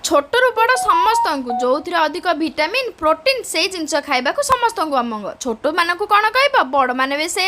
छोटू बड़ समस्त को जो थी अधिक भिटामिन प्रोटीन से जिनस खाइबा समस्त को अमंग छोट मान को कौन कह बड़ मैंने भी से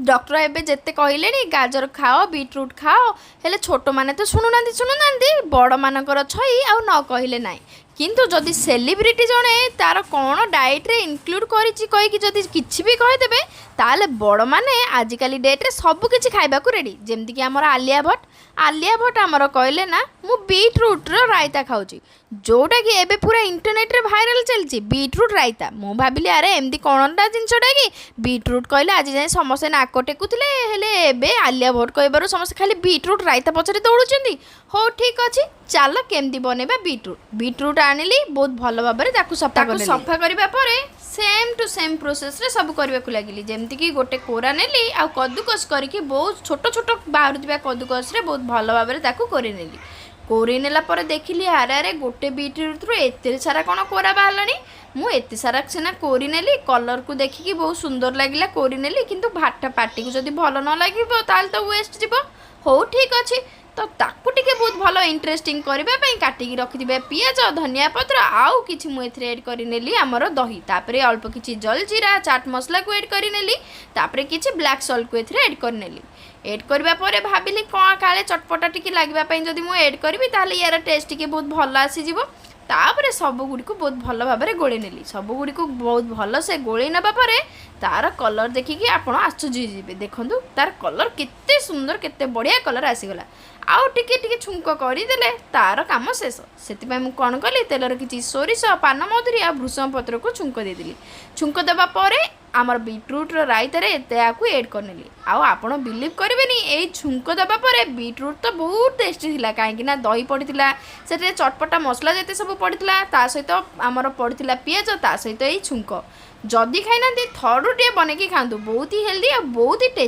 डॉक्टर एवं जिते कहले गाजर खाओ बीट्रूट खाओ हेले छोट मैंने तो शुणुना बड़ मानकर छई आउ न कहले ना किंतु जदि सेलिब्रिटी जड़े तार कौन डाएट रे इनक्लूड करी जदि किछि भी कहीदेवे ताले बड़ माने आजिकल डेट्रे सबकि खाइबा रेडी जमती आमर आलिया भट्ट आमर कहले ना मु बीट्रूट रायता खाऊँ जोटा कि एबे पूरा इंटरनेट रे भाइराल चलती बीट्रूट रायता मु भाविली अरे एमती कौनटा जिनसटा कि बीट्रूट कहले आज जाए समस्ते नाक टेकुले हेले आलिया भट्ट कहबार समस्त खाली बीट्रूट रायता पछरे दौड़ुंट हो ठीक अच्छे चल केमती बनैबा बीट्रूट आनिली बहुत भल भाव में सफा करने सेम टू सेम प्रोसेस रे सब करने को लगिली जमती कि गोटे कोरा नेली आ कद्दूकस करके बहुत छोट छोट बाहर कद्दूकस रे बहुत भल भाव में कोरी कोरी नेला पर देखिली आरे गोटे बीट्रूट रू एते सारा कौन कोरा बाहर मु एते सारा सीना कोरी नेली कलर को देखिकी बहुत सुंदर लगिला कोरी नेली किंतु भाटा पार्टी को जब भल न लगे तो वेस्ट जीव हो ठीक अच्छे तो ताकू टिके बहुत भल इंटरेस्टिंग करने काटिकी रखिथे पियाज धनिया पत्र आउ कि मुझे एड कर आमर दही तापर अल्प किसी जलजीरा चाट मसला को एड कर किसी ब्लैक सल्ट को एड कर एड करने भाविली कौन काले चटपटा टी लगे जदि मुझे एड करी यार टेस्ट टी बहुत भल आसीज तापर सब गुड़ी को बहुत भल भाव में गोले नेली सब गुड़ी को बहुत भल से गोले नवा तार कलर देखिकी आप आश्चर्य देखूँ तार कलर केते सुंदर केते बढ़िया कलर आसीगला आउ टिके छुंक करदे तार कम शेष से कौन कली तेलर किसी सोरिष पान मधुरी आ भृषम पत्र को छुंक देदेली छुंक देवापर आमर बीट्रूट रायतार एत एड करनेली आपण बिलीव करेंगे यही छुंक देवापर बीट्रूट तो बहुत टेस्टी थी कहीं दही पड़ा से चटपटा मसला जिते सब पड़ा सहित आमर पड़ा पियाज ता सहित यही छुंक जदि खाई ना थरू टे बनैकी खातु बहुत ही हेल्दी और बहुत ही टेस्टी।